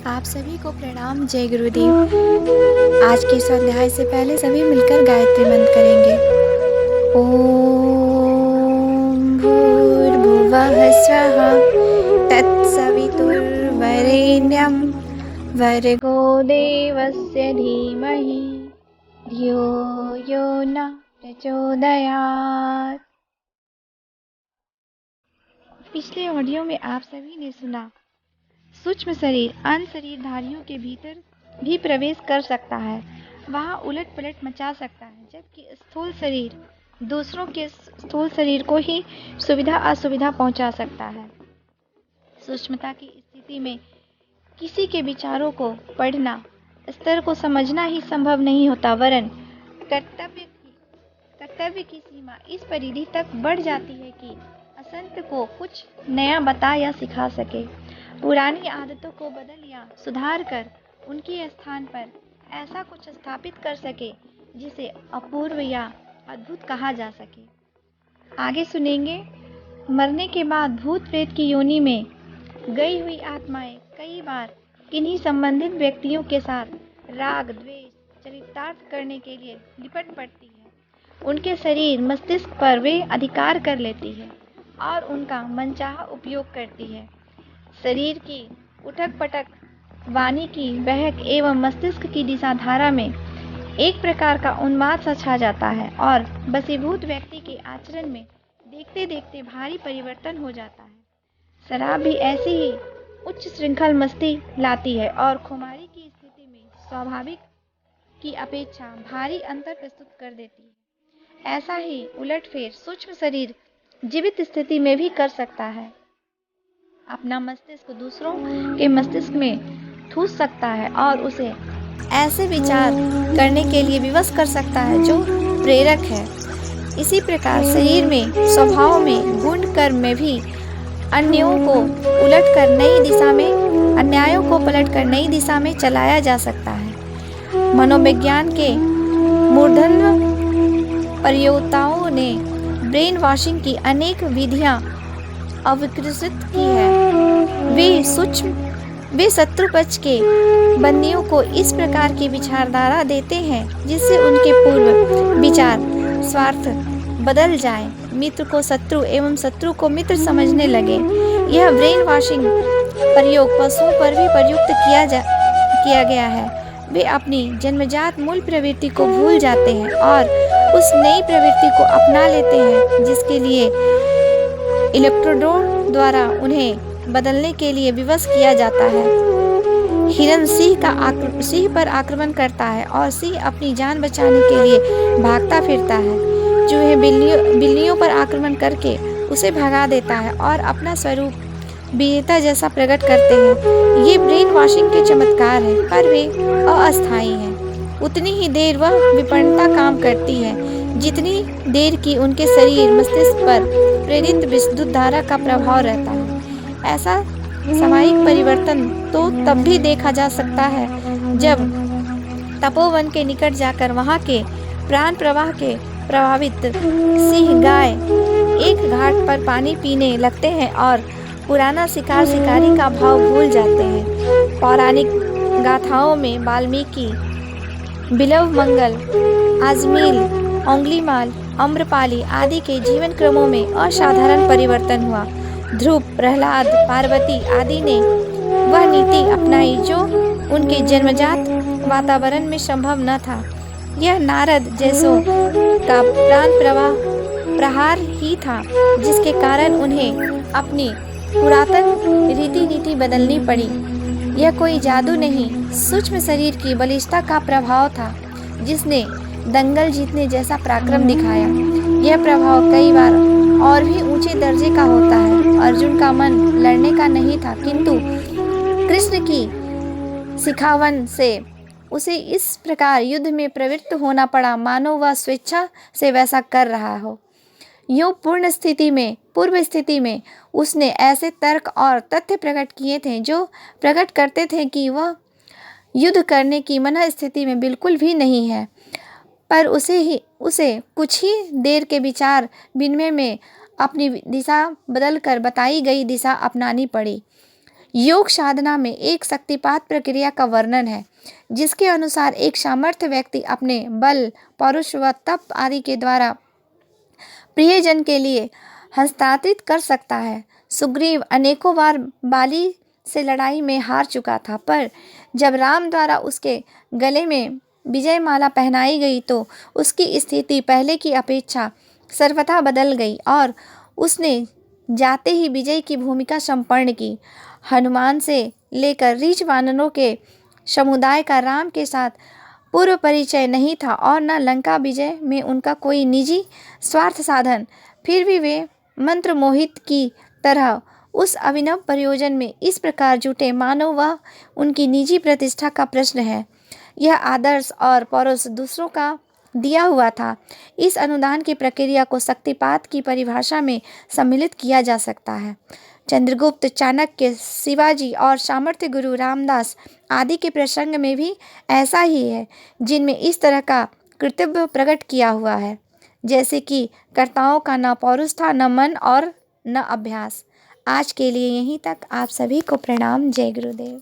आप सभी को प्रणाम। जय गुरुदेव। आज के स्वाध्याय से पहले सभी मिलकर गायत्री मंत्र करेंगे। ओम भूर्भुवः स्वः तत्सवितुर्वरेण्यं भर्गो देवस्य धीमहि धियो यो न प्रचोदयात्। पिछले ऑडियो में आप सभी ने सुना सूक्ष्म शरीर अन्य शरीरधारियों के भीतर भी प्रवेश कर सकता है, वहाँ उलट पलट मचा सकता है, जबकि स्थूल शरीर दूसरों के स्थूल शरीर को ही सुविधा असुविधा पहुँचा सकता है। सूक्ष्मता की स्थिति में किसी के विचारों को पढ़ना, स्तर को समझना ही संभव नहीं होता, वरन कर्तव्य की सीमा इस परिधि तक बढ़ जाती है कि असंत को कुछ नया बता या सिखा सके, पुरानी आदतों को बदल या सुधार कर उनके स्थान पर ऐसा कुछ स्थापित कर सके जिसे अपूर्व या अद्भुत कहा जा सके। आगे सुनेंगे। मरने के बाद भूत प्रेत की योनि में गई हुई आत्माएं कई बार किन्हीं संबंधित व्यक्तियों के साथ राग द्वेष चरितार्थ करने के लिए लिपट पड़ती है। उनके शरीर मस्तिष्क पर वे अधिकार कर लेती है और उनका मनचाहा उपयोग करती है। शरीर की उठक पटक, वाणी की बहक एवं मस्तिष्क की दिशा धारा में एक प्रकार का उन्माद सा छा जाता है और बसीभूत व्यक्ति के आचरण में देखते देखते भारी परिवर्तन हो जाता है। शराब भी ऐसी ही उच्च श्रृंखल मस्ती लाती है और खुमारी की स्थिति में स्वाभाविक की अपेक्षा भारी अंतर प्रस्तुत कर देती है। ऐसा ही उलटफेर सूक्ष्म शरीर जीवित स्थिति में भी कर सकता है। अपना मस्तिष्क दूसरों के मस्तिष्क में ठूस सकता है और उसे ऐसे विचार करने के लिए विवश कर सकता है जो प्रेरक है। इसी प्रकार शरीर में, स्वभाव में, गुण कर्म में भी अन्यायों को पलटकर नई दिशा में चलाया जा सकता है। मनोविज्ञान के मूर्धन्य प्रयोक्ताओं ने ब्रेन वॉशिंग की अनेक विधियां अविकसित की है। वे शत्रु पक्ष के बंदियों को इस प्रकार की विचारधारा देते हैं जिससे उनके पूर्व विचार स्वार्थ बदल जाए, मित्र को शत्रु एवं शत्रु को मित्र समझने लगे। यह ब्रेन वॉशिंग प्रयोग पशुओं पर भी प्रयुक्त किया गया है। वे अपनी जन्मजात मूल प्रवृत्ति को भूल जाते हैं और उस नई प्रवृत्ति को अपना लेते हैं जिसके लिए इलेक्ट्रोडों द्वारा उन्हें बदलने के लिए विवश किया जाता है। हिरण सिंह पर आक्रमण करता है और सिंह अपनी जान बचाने के लिए भागता फिरता है। चूहे बिल्लियों पर आक्रमण करके उसे भगा देता है और अपना स्वरूप वीरता जैसा प्रकट करते हैं। ये ब्रेन वॉशिंग के चमत्कार है, पर वे अस्थायी हैं। उतनी ही देर वह विपन्नता काम करती है जितनी देर की उनके शरीर मस्तिष्क पर प्रेरित विद्युत धारा का प्रभाव रहता है। ऐसा सामयिक परिवर्तन तो तब भी देखा जा सकता है जब तपोवन के निकट जाकर वहां के प्राण प्रवाह के प्रभावित सिंह गाय एक घाट पर पानी पीने लगते हैं और पुराना शिकारी का भाव भूल जाते हैं। पौराणिक गाथाओं में वाल्मीकि, बिलव मंगल, आजमील, ओंगलीमाल, अम्रपाली आदि के जीवन क्रमों में असाधारण परिवर्तन हुआ। ध्रुव, प्रहलाद, पार्वती आदि ने वह नीति अपनाई जो उनके जन्मजात वातावरण में संभव न था। यह नारद जैसों का प्राण प्रहार ही था जिसके कारण उन्हें अपनी पुरातन रीति नीति बदलनी पड़ी। यह कोई जादू नहीं, सूक्ष्म शरीर की बलिष्ठता का प्रभाव था जिसने दंगल जीतने जैसा पराक्रम दिखाया। यह प्रभाव कई बार और भी ऊंचे दर्जे का होता है। अर्जुन का मन लड़ने का नहीं था, किंतु कृष्ण की सिखावन से उसे इस प्रकार युद्ध में प्रवृत्त होना पड़ा मानो वह स्वेच्छा से वैसा कर रहा हो। यूं पूर्व स्थिति में उसने ऐसे तर्क और तथ्य प्रकट किए थे जो प्रकट करते थे कि वह युद्ध करने की मन स्थिति में बिल्कुल भी नहीं है, पर उसे कुछ ही देर के विचार विनिमय में अपनी दिशा बदलकर बताई गई दिशा अपनानी पड़ी। योग साधना में एक शक्तिपात प्रक्रिया का वर्णन है, जिसके अनुसार एक सामर्थ्य व्यक्ति अपने बल, पौरुष व तप आदि के द्वारा प्रियजन के लिए हस्तांतरित कर सकता है। सुग्रीव अनेकों बार बाली से लड़ाई में हार चुका था, पर जब राम द्वारा उसके गले में विजय माला पहनाई गई तो उसकी स्थिति पहले की अपेक्षा सर्वथा बदल गई और उसने जाते ही विजय की भूमिका संपन्न की। हनुमान से लेकर रीछ वानरों के समुदाय का राम के साथ पूर्व परिचय नहीं था और न लंका विजय में उनका कोई निजी स्वार्थ साधन। फिर भी वे मंत्र मोहित की तरह उस अभिनव प्रयोजन में इस प्रकार जुटे मानो वह उनकी निजी प्रतिष्ठा का प्रश्न है। यह आदर्श और पौरुष दूसरों का दिया हुआ था। इस अनुदान की प्रक्रिया को शक्तिपात की परिभाषा में सम्मिलित किया जा सकता है। चंद्रगुप्त, चाणक्य, शिवाजी और सामर्थ्य गुरु रामदास आदि के प्रसंग में भी ऐसा ही है, जिनमें इस तरह का कर्तव्य प्रकट किया हुआ है। जैसे कि कर्ताओं का न पौरुष था, न मन और न अभ्यास। आज के लिए यहीं तक। आप सभी को प्रणाम। जय गुरुदेव।